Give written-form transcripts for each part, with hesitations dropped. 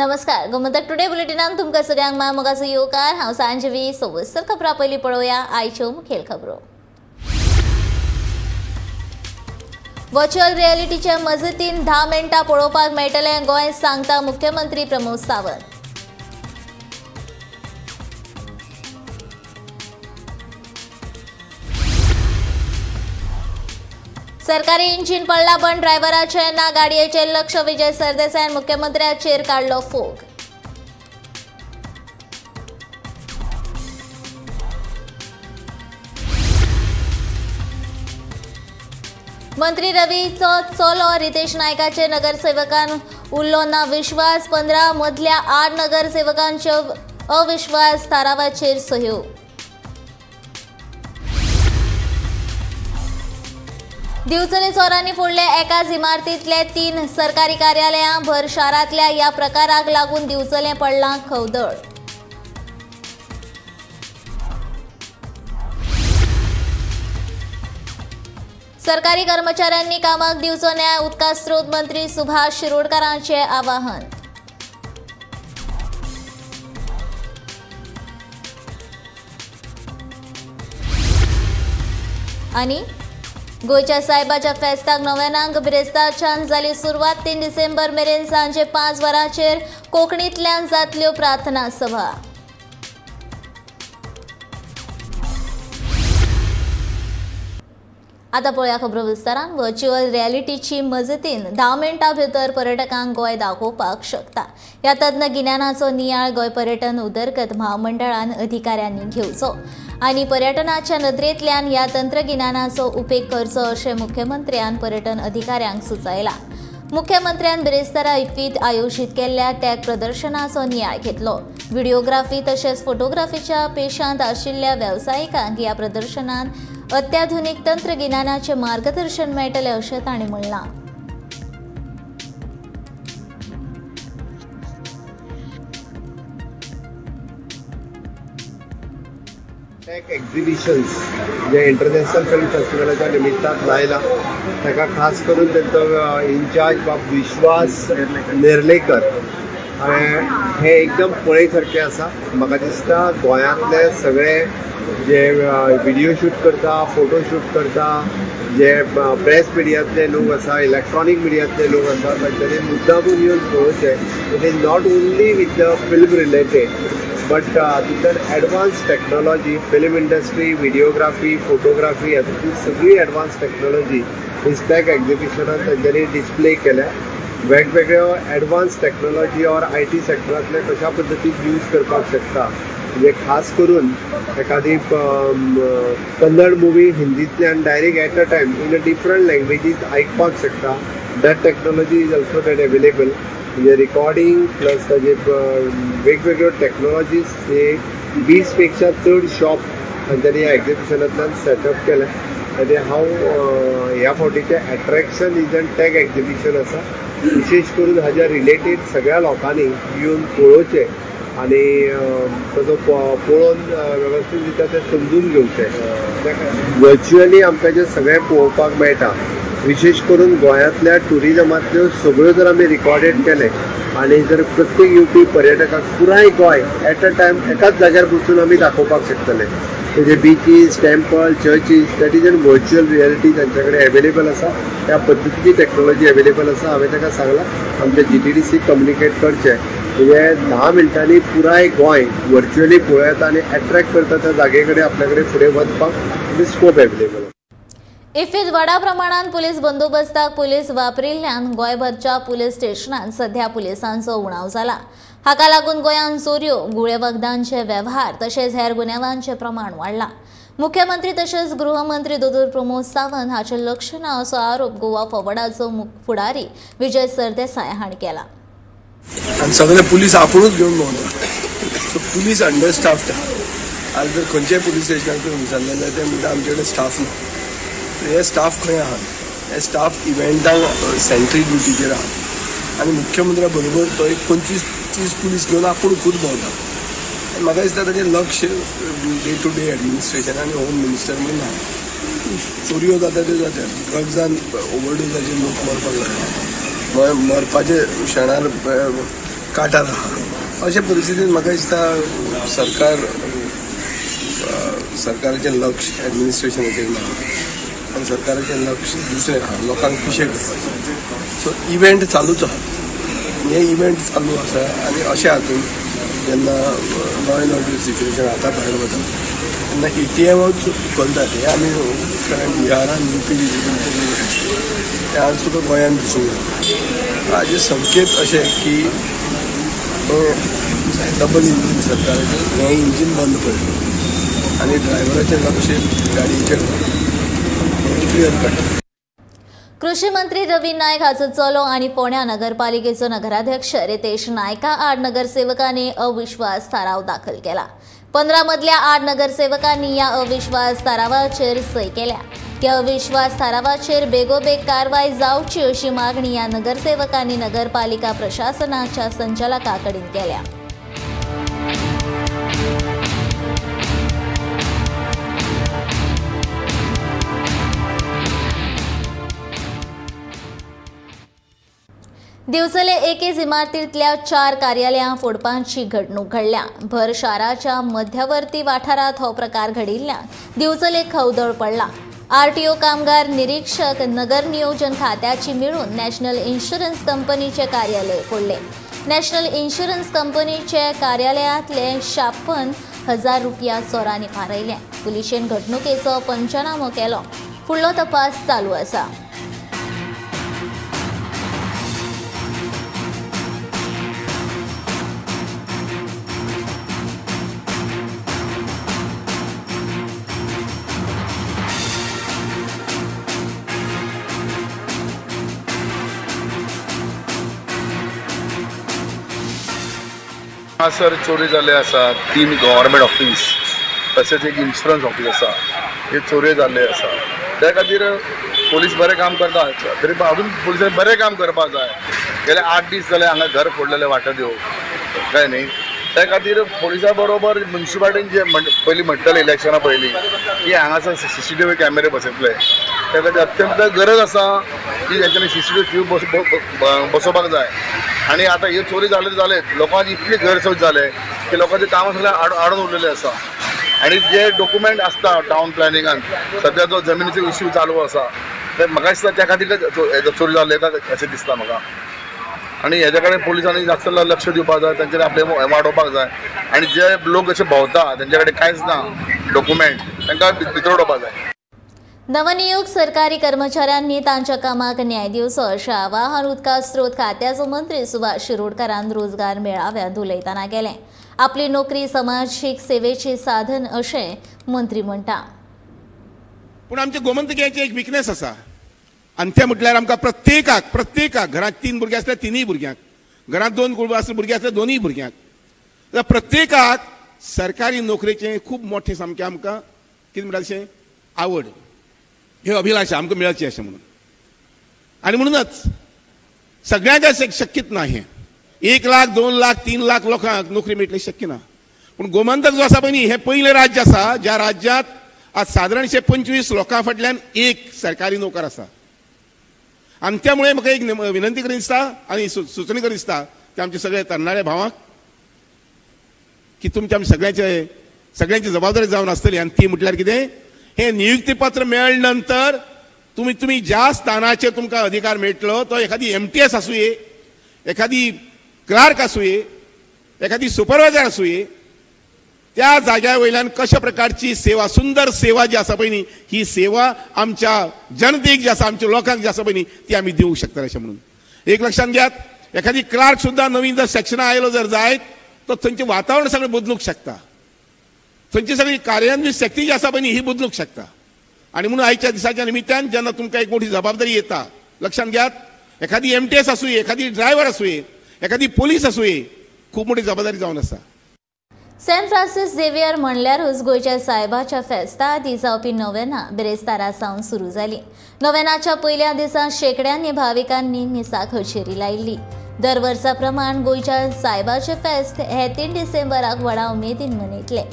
नमस्कार, गोमंतक टुडे बुलेटिनान तुमकां सगळ्यांक मोगाचो येवकार। हांव सांजवी सविस्तर खबरां पयलीं पळोवया आयच्यो मुखेल खबरो। व्हर्च्युअल रियलिटीच्या मजतीन 10 मिनटां पळोवपाक मेळटले गोंय, सांगता मुख्यमंत्री प्रमोद सावंत। सरकारी इंजिन पडला पण ड्रायव्हराचे ना गाडयेचेर लक्ष, विजय सरदेसायान मुख्यमंत्र्याचेर काडलो फोग। मंत्री रवीचो चलो रितेश नायकाचेर नगरसेवकान उरलो ना विश्वास, 15 मदल्या 8 नगरसेवकांच्यो अविश्वास थारावाचेर सह्यो। दिवचले चोरांनी फोडले एकाच इमारतींतले 3 सरकारी कार्यालयां, भर शारांतल्या ह्या प्रकाराक लागून दिवचले पडलां खवदळ। सरकारी कर्मचाऱ्यांनी कामाक दिवचो न्याय, उदका स्रोत मंत्री सुभाष शिरोडकरांचे आवाहन। आनी गोयच्या सायबाच्या फेस्ताक नव्यानांक बिरेस्तारच्यान जाली सुरवात। 3 डिसेंबर मेरेन सांजे 5 वरांचेर कोंकणींतल्यान जातल्यो प्रार्थना सभा। आता पळोवया खबरो विस्तारान। व्हर्च्युअल रियलिटीची मजतीन 10 मिनटां भितर पर्यटकांक गोंय दाखोवपाक शकता। ह्या तज्ञ गिन्यानाचो नियाळ गोंय पर्यटन उदरगत महामंडळान अधिकाऱ्यांनी घेवचो आनी पर्यटनाच्या नदरेंतल्यान ह्या तंत्रगिन्यानाचो उपेग करचो अशें मुख्यमंत्र्यान पर्यटन अधिकाऱ्यांक सुचयला। मुख्यमंत्र्यान बिरेस्तारा इफ्फीत आयोजीत केल्ल्या टॅग प्रदर्शनाचो नियाळ घेतलो। व्हिडिओग्राफी तशेंच फोटोग्राफीच्या पेशांत आशिल्ल्या वेवसायिकांक ह्या प्रदर्शनात अत्याधुनीक तंत्रगिन्यानाचे मार्गदर्शन मेळटले अशें तांणी म्हणलां। टेक एक्झिबिशन्स जे इंटरनॅशनल फिल्म फेस्टिवलाच्या निमित्तान लायला, ताका खास करून तांचो इन्चार्ज बाब विश्वास नेर्लेकर हे एकदम पळय सारकें आसा। म्हाका दिसता गोंयांतले सगळे जे व्हिडिओ शूट करता, फोटो शूट करता, जे प्रेस मिडियांतले लोक आसा, इलेक्ट्रॉनीक मिडियांतले लोक आसा, तांच्यांनी मुद्दामून येवन पळोवचें। It is not only with the film related but तितून advance technology, film industry, videography, photography हातूंतली सगळी एडवान्स टेक्नॉलॉजी इस टॅक एक्झिबिशनान तांच्यांनी डिस्प्ले केल्या। वेगवेगळ्यो एडवान्स टेक्नॉलॉजी और IT सेक्टरांतले कशा पद्दतीन यूज करपाक शकता, म्हणजे खास करून एखादी कन्नड मुवी हिंदींतल्यान direct at a time in a different languages आयकपाक शकता। That technology is also that available. म्हणजे रिकॉर्डिंग प्लस ताजे वेगवेगळ्यो टेक्नॉलॉजीज हे 20 पेक्षा चड शॉप तांच्यांनी ह्या एक्झिबिशनांतल्यान सेटअप केल्या। आनी हांव ह्या फावटीचें attraction is an tag exhibition आसा। विशेष करून हाज्या रिलेटेड सगळ्या लोकांनी येवन पळोवचें आनी ताजो पळोवन वेवस्थीत रित्या तें समजून घेवचें। वर्च्युअली आमकां जें सगळें पळोवपाक मेळटा, विशेष करून गोंयांतल्या टुरिजमांतल्यो सगळ्यो जर आमी रिकॉर्डेड केले आनी जर प्रत्येक येवपी पर्यटकाक पुराय गोंय एट अ टायम एकाच जाग्यार बसून आमी दाखोवपाक शकतले। तेजे beaches, temple, churches, that is an virtual reality तांचे कडेन अवेलेबल आसा। त्या पद्दतीची टेक्नॉलॉजी अवेलेबल आसा। हांवें ताका सांगलां आमच्या GTDC कम्युनिकेट करचें, म्हणजे 10 मिनटांनी पुराय गोंय व्हर्च्युअली पळयता आनी एट्रॅक्ट करता त्या जागे कडेन आपल्या कडेन फुडें वचपाक स्कोप अवेलेबल। इफ्फीत व्हडा प्रमाणात पुलीस बंदोबस्ताक पुलीस वापरिल्ल्यान गोंयभरच्या पुलीस स्टेशनांत सध्या पुलिसांचो उणाव जाला। हाका लागून गोंयांत चोरयो, गुळे वखदांचे वेव्हार तशेंच हेर गुन्यांवांचें प्रमाण वाडलां। मुख्यमंत्री तशेंच गृहमंत्री दोतोर प्रमोद सावंत हाचें लक्ष ना असो आरोप गोवा फॉरवर्डाचो फुडारी विजय सरदेसाय हांणी केला। सगळे पुलीस आपुणूच घेवन भोंवता, पुलीस अंडरस्टाफ्ड। आज जर खंयच्याय पुलीस स्टेशनाक विचारलें जाल्यार ते म्हणटा आमचे कडेन स्टाफ ना। हे स्टाफ खंय आहात? हे स्टाफ इव्हेंटांक सेंट्री ड्युटीचेर आहात आनी मुख्यमंत्र्या बरोबर तो एक 25-30 पुलीस घेवन आपूण खूद भोंवता। म्हाका दिसता ताचें लक्ष डे टू डे एडमिनिस्ट्रेशन आनी होम मिनिस्टर म्हणून ना। चोरयो जाता त्यो जाता, ड्रग्जान ओवरडोजाचेर लोक मरपाक लागले। मरपाचे क्षणार काटार आहा अशा परिस्थितीत म्हाका दिसता सरकाराचें लक्ष एडमिनिस्ट्रेशनाचेर ना आनी सरकाराचें लक्ष दुसरें आहा, लोकांक पिशे करपाचें. सो इव्हेंट चालूच आहा, हे इव्हेंट चालू आसा आनी अशें हातून जेन्ना लॉ एंड ऑर्डर सिच्युएशन आतां भायर वता तेन्ना ATMच चलतात. हे आमी बिहारान UP ते आज सुद्दां गोंयान दिसूंक ना. हाजे संकेत अशे की डबल इंजीन सरकाराचें हें इंजीन बंद पडलें आनी ड्रायव्हराचें लक्ष गाडयेचेर क्लियर कट. कृषी मंत्री रवी नायक हाचो चलो आणि पुण्या नगरपालिकेचो नगराध्यक्ष रितेश नायका आड नगरसेवकांनी अविश्वास थाराव दाखल केला. 15 मधल्या 8 नगरसेवकांनी या अविश्वास थारावाचेर सही केल्या. या अविश्वास थारावाचेर बेगोबेग कारवाय जावची अशी मागणी या नगरसेवकांनी नगरपालिका प्रशासनाच्या संचालकांकडे केल्या. दिवचले एकेच इमारतीतल्या 4 कार्यालयां फोडपाची घडणूक घडल्या. भर शाराच्या मध्यवर्ती वाठारात हो प्रकार घडिल्ल्यान दिवचले खवदळ पडला. RTO कामगार निरीक्षक नगर नियोजन खात्याची मिळून नॅशनल इन्शुरन्स कंपनीचे कार्यालय फोडले. नॅशनल इन्शुरन्स कंपनीचे कार्यालयातले 56,000 रुपया चोरांनी फारयले. पुलिशेन घडणुकेचो पंचनामो केलो. फुडलो तपास चालू आसा. हांगासर चोरी जाल्ले आसा. 3 गव्हर्मेंट ऑफिस तशेंच एक इन्शुरन्स ऑफिस आसा, हे चोरी जाल्ले आसा. त्या खातीर पोलीस बरें काम करता, तरी अजून पुलिसांनी बरें काम करपाक जाय. गेले 8 दीस जाले हांगा घर फोडलेले वाटेर काय न्ही. त्या खातीर पोलिसा बरोबर म्युनिसिपालिटीन जे पयलीं म्हणटाले इलेक्शना पयलीं की हांगासर CCTV कॅमेरे बसयतले, त्या खातीर अत्यंत गरज आसा की तेंच्यांनी CCTV बसोवपाक जाय. आणि आता हे चोरी जाले लोकांची इतली गैरसोय जाले की लोकांचे कामां सगळे आडून उरलेले आसा. आणि जे डॉक्युमेंट असता टाउन प्लॅनिंगान सध्या जो जमिनीचो इश्यू चालू आसा ते म्हाका दिसता त्या खातीर चोरी जाल्ले अशें दिसता म्हाका. आणि हेच्या कडेन पुलिसांनी जास्त लक्ष दिवपाक जाय, तांचेर आपले वाडोवपाक जाय. आणि जे लोक अशे भोंवता तेंच्या कडेन कांयच ना डॉक्युमेंट, तांकां भितर उडोवपाक जाय. नवनियुक्त सरकारी कर्मचाऱ्यांनी तांच्या कामाक न्याय दिवचो अशें आवाहन उदका स्रोत खात्याचो मंत्री सुभाष शिरोडकरान रोजगार मेळाव्यांत उलयतना केलें. आपली नोकरी समाजीक सेवेची साधन अशें मंत्री म्हणटा. पूण आमच्या गोमंतकाचें एक विकनेस आसा आनी तें म्हटल्यार आमकां प्रत्येकाक घरांत 3 भुरगीं आसल्यार 3 भुरग्यांक, घरांत 2 भुरगीं आसल्यार 2 भुरग्यांक, जाल्यार प्रत्येकाक सरकारी नोकरेचें खूब मोठें सामकें आमकां कितें म्हणटा तशें आवड, हे अभिलाषा आमकां मेळची अशें म्हणून. आनी म्हणूनच सगळ्यांक शक्यच ना. हें 1 लाख 2 लाख 3 लाख लोकांक नोकरी मेळटली शक्य ना. पूण गोमंतक जो आसा पळय न्ही, हें पयलें राज्य आसा ज्या राज्यांत आज सादारणशे 25 लोकां फाटल्यान एक सरकारी नोकर आसा. आनी त्यामुळे म्हाका एक विनंती करून दिसता आनी सुचोवणी करून दिसता की आमचे सगळे तरणाटे भावांक की तुमच्या सगळ्यांची जबाबदारी जावन आसतली. आनी ती म्हटल्यार कितें, हे नियुक्ती पत्र मेळ्ळे नंतर तुम्ही ज्या स्थानाचेर तुमकां अधिकार मेळटलो तो एखादी MTS आसूये, एखादी क्लार्क आसूये, एखादी सुपरवायझर आसूये, त्या जाग्या वयल्यान कशा प्रकारची सेवा, सुंदर सेवा जी आसा पळय न्ही, ही सेवा आमच्या जनतेक जी आसा, आमच्या लोकांक जी आसा पळय न्ही, ती आमी दिवंक शकता अशें म्हणून. एक लक्षात घेयात, एखादी क्लार्क सुद्दां नवीन जर सेक्शना आयलो जर जायत तो थंयचें वातावरण सगळें बदलूंक शकता, थंयची सगळी कार्यान्वीत शक्ती जी आसा पळय न्ही ही बदलूंक शकता. आणि म्हणून आयच्या दिसाच्या निमित्तान जेन्ना तुमकां एक मोठी जबाबदारी येता, लक्षात घेयात, एखादी MTS आसूये, एखादी ड्रायव्हर आसूये, एखादी पोलीस आसूये, खूब मोठी जबाबदारी जावन आसा. सेंट फ्रांसिस झेवियर म्हणल्यारूच गोंयच्या सायबाच्या फेस्ता आदी जावपी नोवेना बिरेस्तारा सावन सुरू जाली. नोवेनाच्या पयल्या दिसा शेकड्यांनी भाविकांनी मिसाक हजेरी लायिल्ली. दर वर्सा प्रमाण गोंयच्या सायबाचे फेस्त हे 3 डिसेंबराक व्हडा उमेदीन मनयतले.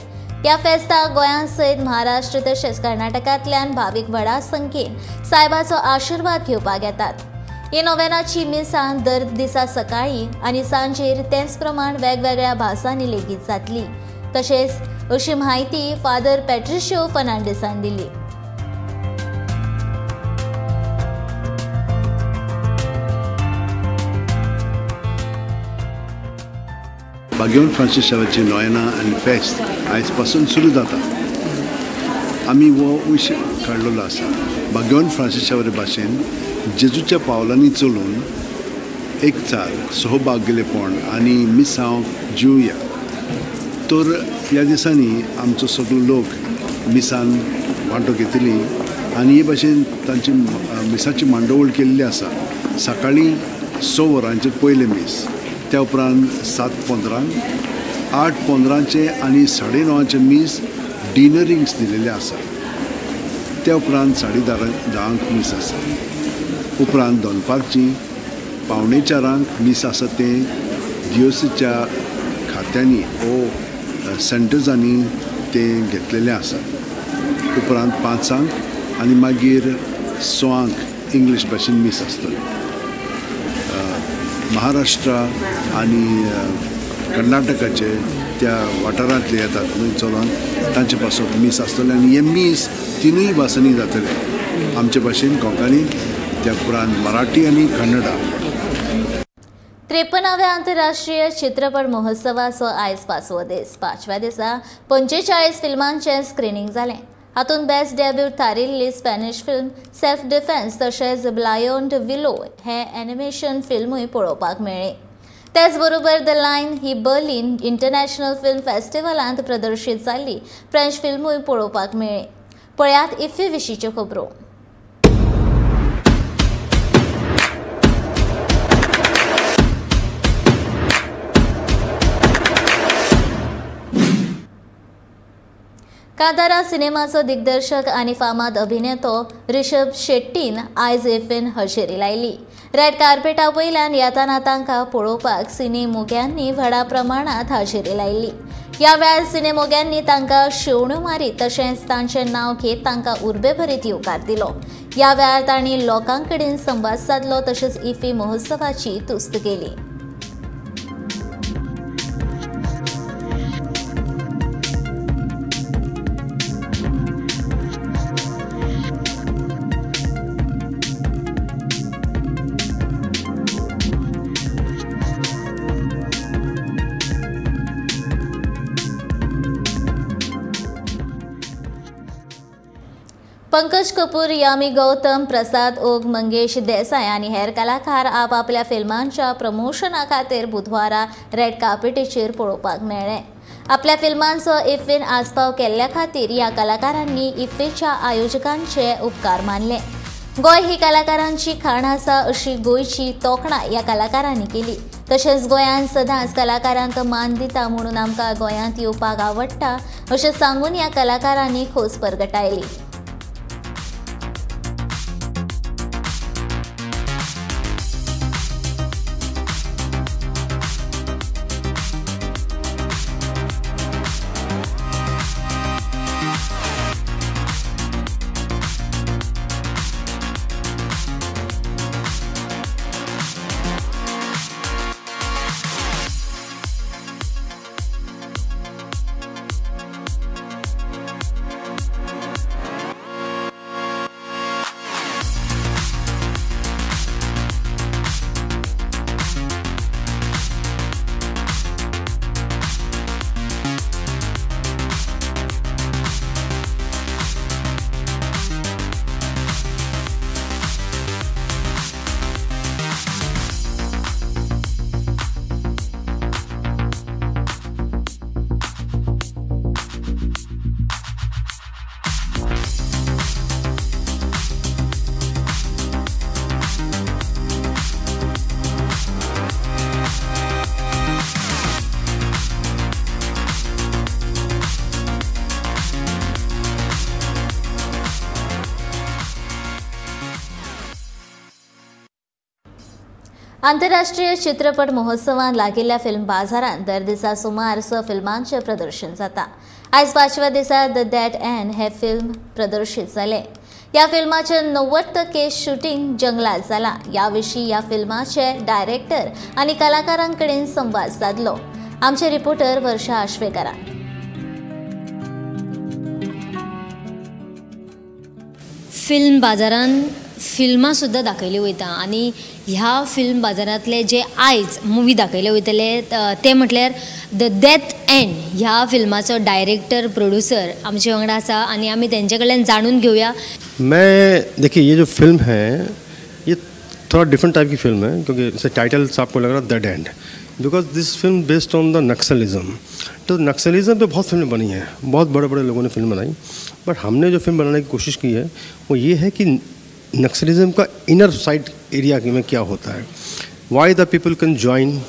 या फेस्ताक गोंया सयत महाराष्ट्र तशेंच कर्नाटकांतल्यान भावीक व्हडा संख्येन सायबाचो आशिर्वाद घेवपाक येतात. हे नोवेनाची मिसां दर दिसा सकाळी आनी सांजेर तेच प्रमाण वेगवेगळ्या भासांनी लेगीत जातली तशेंच अशी म्हायती फादर पॅट्रिशियो फर्नांडिसान दिली. बागेवन फ्रांसीस शावेची नोयना आनी फेस्त आयज पासून सुरू जाता. आमी हो विशय काडलेलो आसा. बागेवन फ्रांसीस शावे भाशेन जेजूच्या पावलांनी चलून एकचार सहभागिलेपण आनी मिसांव जिवया. तर ह्या दिसांनी आमचो सगळो लोक मिसान वांटो घेतली आनी हे भाशेन तांची मिसाची मांडवळ केल्ली आसा. सकाळीं 6 वरांचेर पयले मीस, त्या उपरांत 7:15, 8:15 आनी 9:30 मीस डिनरिंग्स दिलेले आसा. त्या उपरांत 10:30 मीस आसा. उपरांत दनपारची 3:45 मीस आसा ते दियोसीच्या खात्यांनी वो सेंटर्सांनी ते घेतलेले आसा. उपरांत 5 आनी मागीर 6 इंग्लीश भाशेन मीस आसतली. महाराष्ट्र आनी कर्नाटकाचे त्या वाठारांतले येतात न्हय चलोन तांचे पासून मीस आसतले आनी हे मीस 3 भासांनी जातले. आमचे भाशेन कोंकणी, त्या उपरांत मराठी आनी कन्नडा. 53व्या आंतरराष्ट्रीय चित्रपट महोत्सवाचो आयज 5वो दीस. 5व्या दिसा 45 फिल्मांचें स्क्रीनिंग जालें. हातूंत बेस्ट डेब्यूट थारिल्ली स्पॅनिश फिल्म सेल्फ डिफेन्स तशेंच ब्लायोंड विलो हे एनिमेशन फिल्मूय पळोवपाक मेळ्ळी. तेच बरोबर द लायन ही बर्लिन इंटरनॅशनल फिल्म फेस्टिवलांत प्रदर्शीत जाल्ली फ्रेंच फिल्मूय पळोवपाक मेळ्ळी. पळयात इफ्फी विशींच्यो खबरो. कांतारा सिनेमाचो दिग्दर्शक आनी फामाद अभिनेतो ऋषभ शेट्टीन आयज इफ्फीन हजेरी लायली. रेड कार्पेटा वयल्यान येताना तांकां पळोवपाक सिने मोग्यांनी व्हडा प्रमाणांत हजेरी लायली. ह्या वेळार सिने मोग्यांनी तांकां शेवण्यो मारीत तशेंच तांचें नांव घेत तांकां उर्बेभरीत येवकार दिलो. ह्या वेळार तांणी लोकां कडेन संवाद साधलो तशेंच इफ्फी महोत्सवाची तुस्त केली. पंकज कपूर, यामी गौतम, प्रसाद ओक, मंगेश देसाई आनी हेर कलाकार आपल्या फिल्मांच्या प्रमोशना खातीर बुधवारा रेड कार्पेटीचेर पळोवपाक मेळ्ळे. आपल्या फिल्मांचो इफ्फीन आस्पाव केल्ल्या खातीर ह्या कलाकारांनी इफ्फीच्या आयोजकांचे उपकार मानले. गोंय ही कलाकारांची खाण आसा अशी गोंयची तोखणाय ह्या कलाकारांनी केली. तशेंच गोंयांत सदांच कलाकारांक मान दिता म्हणून आमकां गोंयांत येवपाक आवडटा अशें सांगून ह्या कलाकारांनी खोस परगटायली. आंतरराष्ट्रीय चित्रपट महोत्सवात लागिल्ल्या फिल्म बाजारात दर दिसा सुमार 6 फिल्मांचे प्रदर्शन जाता. आयज 5व्या दिसा द दॅट एंड हे फिल्म प्रदर्शीत जाले. या फिल्माचे 90% शूटिंग जंगलात जाला. याविषयी या फिल्माचे डायरेक्टर आणि कलाकारांकडेन संवाद साधलो आमचे रिपोर्टर वर्षा आश्वेकरान. फिल्म बाजारान फिल्मां सुद्दां दाखयली वयता आनी ह्या फिल्म बाजारांतले जे आयज मुवी दाखयले वयतले ते म्हटल्यार द डेथ एंड ह्या फिल्माचो डायरेक्टर प्रोड्यूसर आमचे वांगडा आसा आनी आमी तेंचे कडल्यान जाणून घेवया. मैं देखिए ये जो फिल्म है ये थोड़ा डिफरेंट टाइप की फिल्म है क्योंकि इससे टाइटल से आपको लग रहा है dead and because this film based on the Naxalism. तो नक्सलिज्म पे बहुत फिल्में बनी हैं, बहुत बड़े बड़े लोगों ने फिल्म बनाई, बट हमने जो फिल्म बनाने की कोशिश की है वो ये है कि नक्सलिज्म का इनर साइड एरिया में क्या होता है, why the people can join,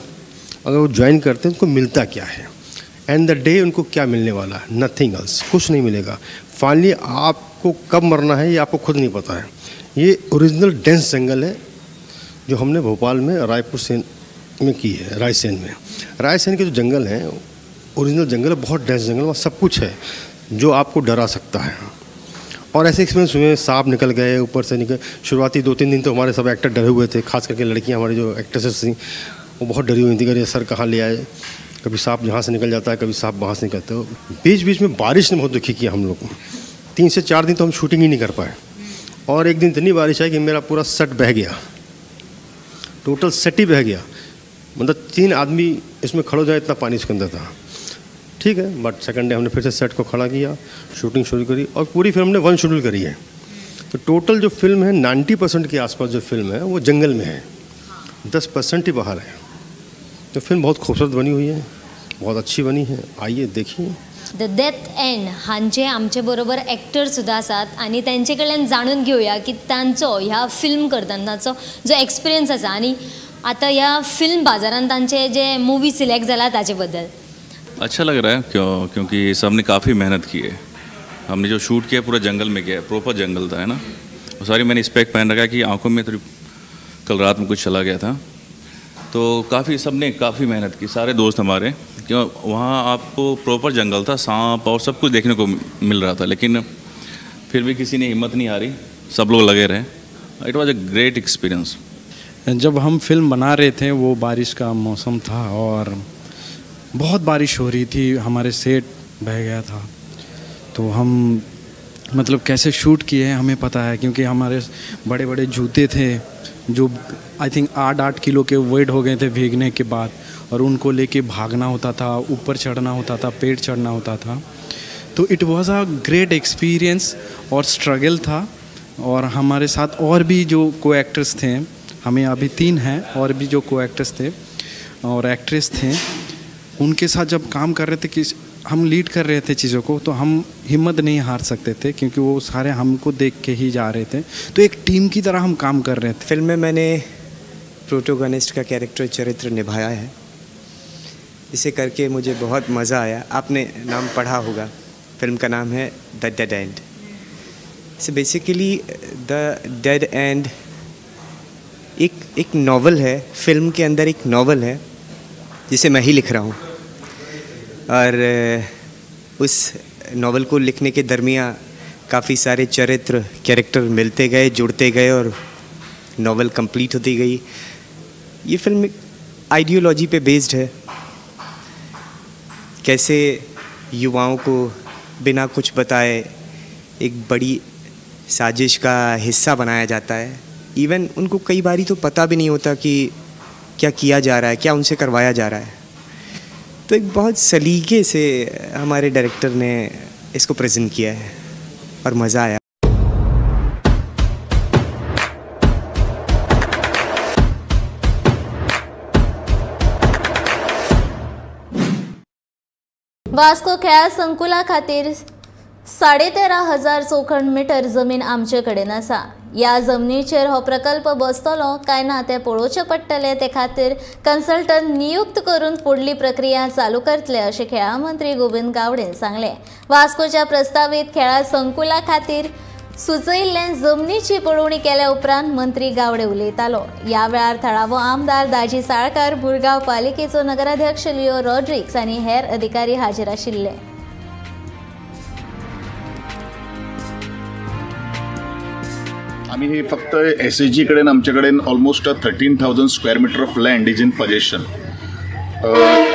अगर वो ज्वाइन करते हैं उनको मिलता क्या है, एंड द डे उनको क्या मिलने वाला है, नथिंग एल्स, कुछ नहीं मिलेगा. फाइनली आपको कब मरना है ये आपको खुद नहीं पता है. ये ओरिजिनल डेंस जंगल है जो हमने भोपाल में रायपुर सेन में की है. रायसेन के जो जंगल हैं ओरिजिनल जंगल है, बहुत डेंस जंगल, वहाँ सब कुछ है जो आपको डरा सकता है. और ऐसे एक्सपीरियंस हुए, सांप निकल गए ऊपर से निकल. शुरुआती 2-3 दिन तो हमारे सब एक्टर डरे हुए थे, खास करके लड़कियां हमारी जो एक्ट्रेसेस थी वो बहुत डरी हुई थी कि सर कहाँ ले आए, कभी सांप यहाँ से निकल जाता है, कभी सांप वहाँ से निकलता है. बीच बीच में बारिश ने बहुत दुखी किया हम लोग को. 3 से 4 दिन तो हम शूटिंग ही नहीं कर पाए. और एक दिन इतनी बारिश आई कि मेरा पूरा सेट बह गया, टोटल सेट ही बह गया. मतलब 3 आदमी इसमें खड़े हो जाए इतना पानी इसके अंदर था. ठीक है, बट सेकंड डे हमने फिर से सेट को खड़ा किया, शूटिंग शुरू करी और पूरी फिल्म ने 1 शेड्यूल करी है. तो टोटल जो फिल्म है 90% के आसपास जो फिल्म है वो जंगल में है, 10% ही बाहर है. तो फिल्म बहुत खूबसूरत बनी हुई है, बहुत अच्छी बनी है, आइए देखिए. द डेथ एंड हांचे आमचे बरोबर एक्टर सुद्दां आसात आनी तेंचे कडल्यान जाणून घेवया की तांचो ह्या फिल्म करतनाचो जो एक्सपिरियन्स आसा आनी आतां ह्या फिल्म बाजारांत तांचे जे मुवी सिलेक्ट जाला ताचे बद्दल. अच्छा लग रहा है क्योंकि सबने काफ़ी मेहनत की है. हमने जो शूट किया पूरा जंगल में किया, प्रॉपर जंगल था, है ना. सॉरी मैंने स्पेक पहन रखा कि आंखों में थोड़ी कल रात में कुछ चला गया था. तो काफ़ी सबने काफ़ी मेहनत की, सारे दोस्त हमारे, क्यों वहाँ आपको प्रॉपर जंगल था, सांप और सब कुछ देखने को मिल रहा था, लेकिन फिर भी किसी ने हिम्मत नहीं हारी, सब लोग लगे रहे. It was a great experience. जब हम फिल्म बना रहे थे वो बारिश का मौसम था और बहुत बारिश हो रही थी, हमारे सेट बह गया था. तो हम मतलब कैसे शूट किए हैं हमें पता है क्योंकि हमारे बड़े बड़े जूते थे जो आई थिंक 8-8 किलो के वेट हो गए थे भीगने के बाद, और उनको लेके भागना होता था, ऊपर चढ़ना होता था, पेड़ चढ़ना होता था. तो it was a great experience और स्ट्रगल था. और हमारे साथ और भी जो को एक्टर्स थे, हमें अभी 3 हैं, और भी जो को एक्टर्स थे और एक्ट्रेस थे, उनके साथ जब काम कर रहे थे कि हम लीड कर रहे थे चीज़ों को, तो हम हिम्मत नहीं हार सकते थे क्योंकि वो सारे हमको देख के ही जा रहे थे. तो एक टीम की तरह हम काम कर रहे थे. फिल्म में मैंने प्रोटोगनिस्ट का कैरेक्टर चरित्र निभाया है, इसे करके मुझे बहुत मज़ा आया. आपने नाम पढ़ा होगा, फिल्म का नाम है the dead and. So basically the dead and एक नॉवल है, फिल्म के अंदर एक नॉवल है जिसे मैं ही लिख रहा हूँ. और उस नॉवल को लिखने के दरमियाँ काफ़ी सारे चरित्र कैरेक्टर मिलते गए, जुड़ते गए और नॉवल कंप्लीट होती गई. ये फिल्म आइडियोलॉजी पे बेस्ड है, कैसे युवाओं को बिना कुछ बताए एक बड़ी साजिश का हिस्सा बनाया जाता है. इवन उनको कई बारी तो पता भी नहीं होता कि क्या किया जा रहा है, क्या उनसे करवाया जा रहा है. तो एक बहुत सलीके से हमारे डायरेक्टर ने इसको प्रेजेंट किया है और मज़ा आया. वास्को खेळा संकुला खातीर 13,500 चौखण मीटर जमीन आमचे कडेन आसा. या जमनीचेर हो प्रकल्प बसतलो काय ना ते पळोवचें पडटले. ते खातीर कन्सल्टंट नियुक्त करून फुडली प्रक्रिया चालू करतले अशें खेळा मंत्री गोविंद गावडेन सांगले. वास्कोच्या प्रस्तावित खेळा संकुला खातीर सुचयिल्ले जमनीची पळोवणी केल्या उपरांत मंत्री गावडे उलयतालो. ह्या वेळार थळावो आमदार दाजी साळकार, बुरगांव पालिकेचो नगराध्यक्ष लिओ रॉड्रिक्स आनी हेर अधिकारी हाजीर आशिल्ले. आम्ही हे फक्त SHG कडेन आमचे कडेन almost 13,000 square metre of land is in possession.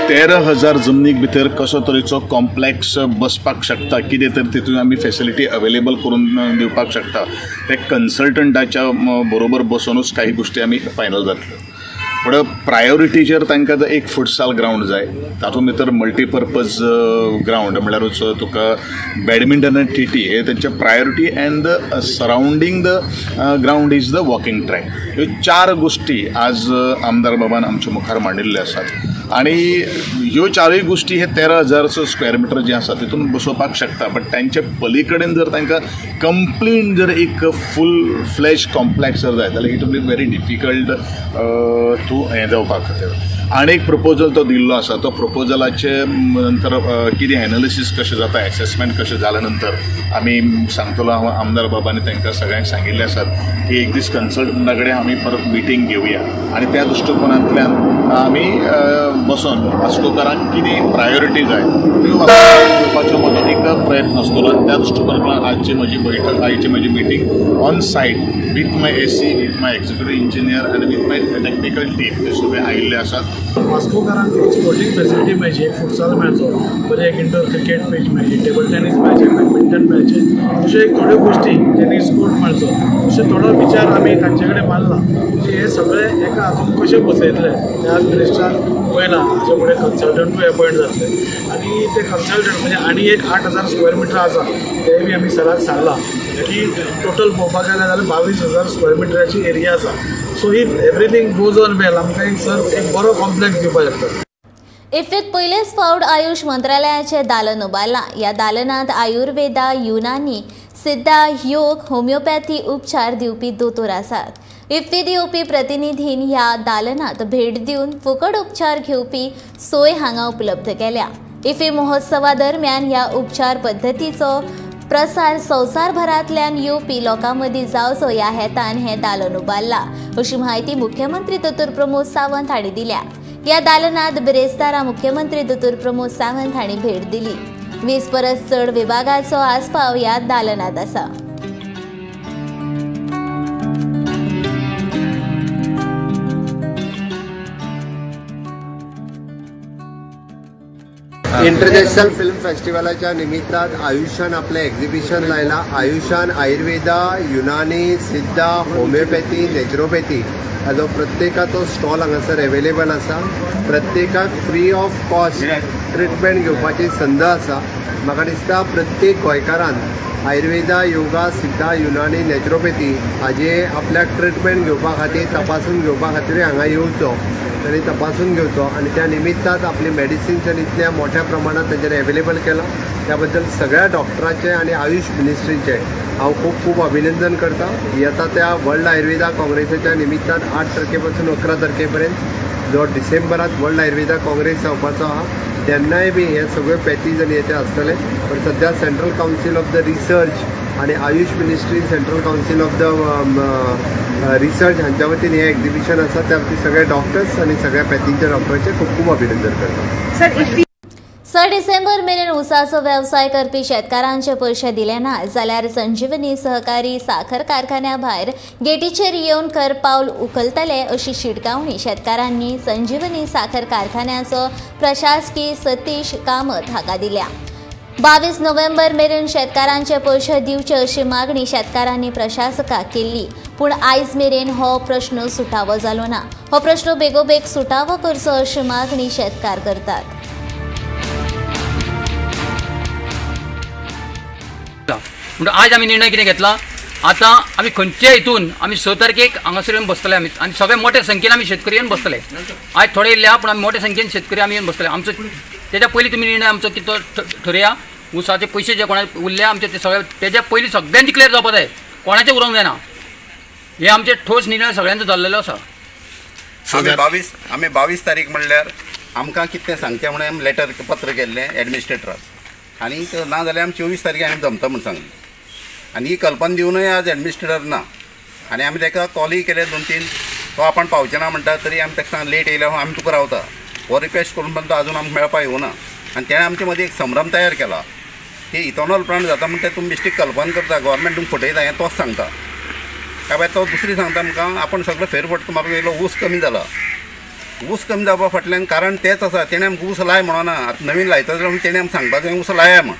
13,000 जमनीक भितर कसो तरेचो कॉम्प्लेक्स बसपाक शकता, कितें तर तितून आमी फेसिलिटी अवेलेबल करून दिवपाक शकता, ते कन्सल्टंटाच्या बरोबर बसूनच काही गोष्टी आमी फायनल जातल्यो. पण प्रायोरिटीचेर तांकां एक फुटसाल ग्रावंड जाय, तातूंत भितर मल्टीपर्पज ग्रावंड म्हळ्यारूच तुका बॅडमिंटन आनी TT हे तेंचे priority and the surrounding the ground is the walking track. ह्यो 4 गोष्टी आज आमदार बाबान आमच्या मुखार मांडिल्ल्यो आसात आणि ह्यो 4 गोष्टी हे 13,000 स्क्वेअर मीटर जे आसा तितून बसोवपाक शकता. बट तांचे पलीकडेन जर तांकां कंप्लीट जर एक फूल फ्लॅश कॉम्प्लेक्स जर जाय जाल्यार it will be very difficult to हें जावपा खातीर. आनी एक प्रपोजल तो दिल्लो आसा, तो प्रपोजलाचे नंतर कितें एनालिसीस कशें जाता, एसेसमेंट कशें जाल्या नंतर आमी सांगतलो. आमदार बाबांनी तांकां सगळ्यांक सांगिल्लें आसात की एक दीस कन्सल्टंटा कडेन आमी परत मिटींग घेवया आनी त्या दृश्टिकोनांतल्यान आमी बसून वास्कोकारांक कितें प्रायोरिटी जाय त्यो घेवपाचो म्हजो एक प्रयत्न आसतलो. आनी त्या दृश्टिकोनांतल्यान आजची म्हजी बैठक, आयची म्हजी meeting on site with my SC, with my executive engineer आनी विथ माय टेक्निकल टीम ते सगळे आयिल्ले आसात. वास्कोकारांक एक स्पोर्टिंग फेसिलिटी मेळची, एक फुटसाल मेळचो, बरें एक इंडोर क्रिकेट मॅच मेळची, टेबल टेनीस मेळचें, बॅडमिंटन मेळचें, अशें एक थोड्यो गोश्टी, टेनीस कोर्ट मेळचो, अशें थोडो विचार आमी तांचे कडेन मारला. म्हणजे हे सगळे एका हातून कशें बसयतले ते आज मिनिस्टरान पळयला. हाचे फुडें कन्सल्टंटूय अपॉयंट जातले आनी ते कन्सल्टंट म्हणजे आनी एक 8,000 स्क्वेअर मीटर आसा ते बी आमी सराक सांगला की टोटल पळोवपाक गेले जाल्यार 22,000 स्क्वेअर मिटराची एरिया आसा. So if everything goes on well आमकां एक बरो कॉम्प्लेक्स दिवपाक शकता. इफ्फीत पयलेच फावट आयुष मंत्रालयाचें दालन उबारलां. ह्या दालनांत आयुर्वेदा, युनानी, सिद्धा, योग, होमिओपॅथी उपचार दिवपी दोतोर आसात. इफ्फीत येवपी प्रतिनिधीन ह्या दालनांत भेट दिवन फुकट उपचार घेवपी सोय हांगा उपलब्ध केल्या. इफ्फी महोत्सवा दरम्यान ह्या उपचार पद्दतीचो प्रसार संवसारभरांतल्यान येवपी लोकां मदीं जावचो ह्या हेतान हें दालन उबारलां, अशी म्हायती मुख्यमंत्री दोतोर प्रमोद सावंत हांणी दिल्या. ह्या दालनांत बिरेस्तारा मुख्यमंत्री दोतोर प्रमोद सावंत हांणी भेट दिली. 20 परस चड विभागाचो आस्पाव ह्या दालनांत आसा. इंटरनॅशनल फिल्म फेस्टिवलाच्या निमित्तान आयुषान आपलें एक्झिबिशन लायलां. आयुषान आयुर्वेदा, युनानी, सिद्धा, होमिओपॅथी, नॅचरोपॅथी हाजो प्रत्येकाचो स्टॉल हांगासर अवेलेबल आसा. प्रत्येकाक फ्री ऑफ कॉस्ट ट्रिटमेंट घेवपाची संद आसा. म्हाका दिसता प्रत्येक गोंयकारान आयुर्वेदा, योगा, सिद्धा, युनानी, नॅचरोपॅथी हाजे आपल्याक ट्रिटमेंट घेवपा खातीर, तपासून घेवपा खातीर हांगा येवचो आनी तपासून घेवचो. आनी त्या निमित्तान आपली मेडिसिन्स आनी इतल्या मोठ्या प्रमाणात ताचेर अवेलेबल केला. त्या बद्दल सगळ्या डॉक्टरांचे आनी आयुष मिनिस्ट्रीचे हांव खूब खूब अभिनंदन करता. येता त्या वर्ल्ड आयुर्वेदा काँग्रेसाच्या निमित्तान 8 तारखेपासून 11 तारखेपर्यंत जो डिसेंबरात वर्ल्ड आयुर्वेदा काँग्रेस जावपाचो आहा तेन्नाय बी हे सगळे पॅथीज आनी हेचे आसतले. पण सध्या central council of the research आनी AYUSH ministry, central council of the research हांच्या वतीन हें एक्झिबिशन आसा. त्या वतीन सगळे डॉक्टर्स आनी सगळ्या पॅथींच्या डॉक्टरांचे खूब खूब अभिनंदन करता. 6 डिसेंबर मेरेन उसाचो वेवसाय करपी शेतकारांचे पयशे दिले ना जाल्यार संजीवनी सहकारी साखर कारखान्या भायर गेटीचेर येवन कर पावल उखलतले अशी शिटकावणी शेतकारांनी संजीवनी साखर कारखान्याचो प्रशासकीय सतीश कामत हाका दिल्या. 22 नोव्हेंबर मेरेन शेतकारांचे पयशे दिवचे अशी मागणी शेतकारांनी प्रशासकाक केल्ली. पूण आयज मेरेन हो प्रश्न सुटावो जालो ना. हो प्रश्न बेगोबेग सुटावो करचो अशी मागणी शेतकार करतात. आज आम्ही निर्णय कितें घेतला, आता आम्ही खंयच्या हितून आम्ही 6 तारखेक हांगासर येवन बसतले आमी आनी सगळे मोठ्या संख्येन आमी शेतकरी येवन बसतले. आज थोडे येयल्या पूण आमी मोठ्या संख्येन शेतकरी आमी येवन बसतले. आमचो तेच्या पयलीं तुमी निर्णय आमचो कितें ठरया. उसाचे पयशे जे कोणा उरले आमचे ते सगळे तेच्या पयलीं सगळ्यांनी क्लियर जावपा जाय, कोणाचें उरोंक जायना. हे आमचे ठोस निर्णय सगळ्यांचो जाल्लेलो आसा. आमी 22 तारीख म्हणल्यार आमकां कितें सांगचें म्हणून लेटर पत्र केल्लें एडमिनिस्ट्रेटराक आनी ना जाल्यार आमी 24 तारखेक आमी जमता म्हूण सांगलें. आनी ही कल्पना दिवनूय आज एडमिनिस्ट्रेटर ना आनी आमी ताका कॉलय केले 2-3. तो आपण पावचे ना म्हणटा तरी आमी ताका सांग लेट येयल्या आमी तुका रावता हो रिक्वेस्ट करून पण तो अजून आमकां मेळपा येवना. आनी तेणें आमचे मदीं एक संभ्रम तयार केला की इथॉनॉल प्लांट जाता म्हणटा तुमी बेश्टी कल्पना करता, गव्हर्मेंट तुमकां फटयता हें तोच सांगता. काय भायर तो दुसरी सांगता आमकां आपण सगळो फेरफटको मारून येयलो ऊस कमी जाला. ऊस कमी जावपा फाटल्यान कारण तेच आसा तेणें आमकां ऊस लाय म्हणना आतां नवीन लायता जाल्यार तेणें आमकां सांगपाक जाय ऊस लाया म्हण.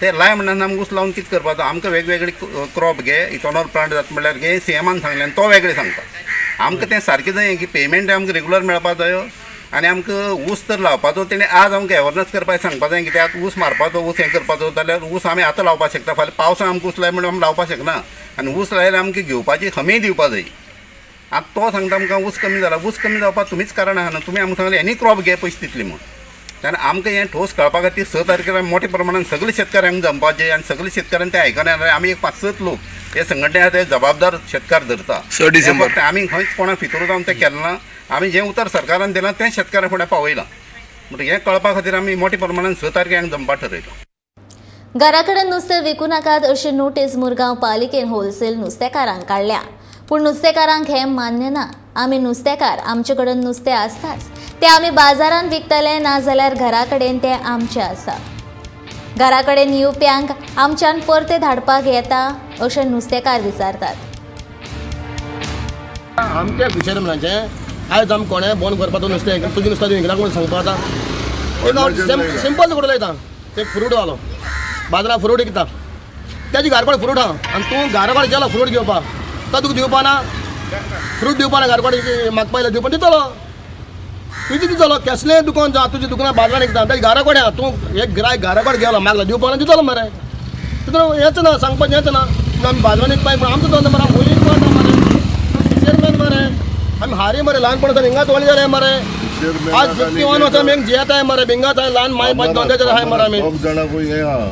ते लाय म्हणना आमकां ऊस लावन कितें करपाचो आमकां वेगवेगळे क्रॉप घे इथॉनॉल प्लांट जाता म्हणल्यार घे सीएमान सांगल्यान तो वेगळे सांगता. आमकां तें सारकें जाय की पेमेंट आमकां रेगुलर मेळपाक जायो आनी आमकां ऊस तर लावपाचो तेणें आज आमकां अवेरनस करपाक सांगपाक जाय कित्याक ऊस मारपाचो ऊस हें करपाचो जाल्यार ऊस आमी आतां लावपाक शकता फाल्यां पावसान आमकां ऊस लाय म्हणून आमी लावपाक शकना आनी ऊस लायल्यार आमकां घेवपाची हमी दिवपाक जाय. आतां तो सांगता आमकां ऊस कमी जाला ऊस कमी जावपाक तुमीच कारण आहा न्हू तुमी आमकां सांगलें एनी क्रॉप घे पयशे दितले म्हूण. तेन्ना आमकां हें ठोस कळपा खातीर 6 तारखेर मोठ्या प्रमाणान सगळे शेतकाऱ्यांक जमपाचें आनी सगळे शेतकाऱ्यांक तें आयकना आमी एक 5-7 लोक हे संघटने आहा ते जबाबदार शेतकार धरता. 6 डिसेंबर आमी खंयच कोणाक फितूर जावन तें केलें ना. आमी जें उतर सरकारान दिलां तें शेतकाऱ्यां फुडें पावयलां. म्हणटकीर हें कळपा खातीर आमी मोठ्या प्रमाणान 6 तारखेक जमपाक थारायलो. घरा कडेन नुस्तें विकूं नाकात अशी नोटीस मुरगांव पालिकेन होलसेल नुस्तेकारांक काडल्या. पूण नुस्तेकारांक हें मान्य ना. आमी नुस्तेकार आमचे कडेन नुस्तें आसताच तें आमी बाजारांत विकतले ना जाल्यार घरा कडेन तें आमचें आसा. घरा कडेन येवप्यांक आमच्यान परते धाडपाक येता अशें नुस्तेकार विचारतात. आमच्या फिशरमॅनाचें आयज आमी कोणें बंद करपाचो नुस्तें तुजें नुस्तें विकला कोण सांगपा आतां सिंपल उडो लायता. एक फ्रूट वालो बाजारांत फ्रूट विकता तेजी घारकोड फ्रूट आहा आनी तूं घारकोड गेलो फ्रूट घेवपाक तो तुका दिवपा ना फ्रूट दिवपा ना घारकोड म्हाका पयलें दिवपा दितलो तुजें दितलो कसलेंय दुकान जावं तुजें दुकानां बाजारांत विकता तेजें घाराकोड आहा तूं एक गिरायक घाराकोड गेलो म्हाका दिवपा ना दितलो मरे तितून हेंच ना सांगपाचें हेंच ना आमी बाजारांत विकपाय पूण आमचो धंदो मरे खंय विकपाना मरे फिशरमॅन मरे आमी हारी मरे ल्हानपणाच्यान हिंगाच वळी जाले मरे आज 51 वर्सां आमी जियेताय मरे हिंगाच ल्हान माय पांच धंद्याचेर आहाय मरे आमी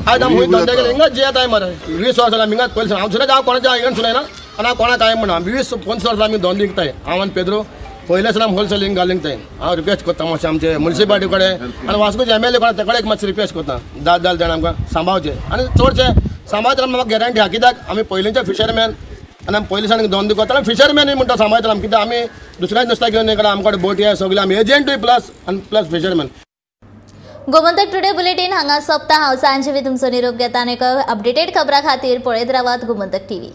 आज आमी खंय धंद्या गेले हिंगाच जियेताय मरे 20 वर्सां आमी हिंगाच पयलीं हांव सुद्दां हांव कोणाच्या इगर्न सुनयना आनी हांव कोणाक काय म्हणना 20-25 वर्सां आमी धंदो विकताय हांव आनी पेद्रो पयले सुद्दां होलसेलिंग घालिंग थंय हांव रिक्वेस्ट करता मातशें आमचे म्युनिसिपालिटी कडेन आनी वास्कोचे MLA कोणा तेकडे एक मातशें रिक्वेस्ट करता जाल जाण आमकां सांबाळचें आनी चडशें सांबाळटना म्हाका गॅरंटी आहा कित्याक आमी पयलींचे फिशरमॅन आनी आमी पयलीं सावन धंदो करता फिशरमॅनूय म्हणटा सांबाळटना आमी कित्याक आमी दुसऱ्याच नुस्तें घेवन येयला आमचे कडेन बोटी आहा सगळे आमी एजंटूय plus fisherman. Gomantak today bulletin हांगा सोंपता. हांव सांजवी तुमचो निरोप घेता आनी अपडेटेड खबरां खातीर पळयत रावात गोमंतक TV.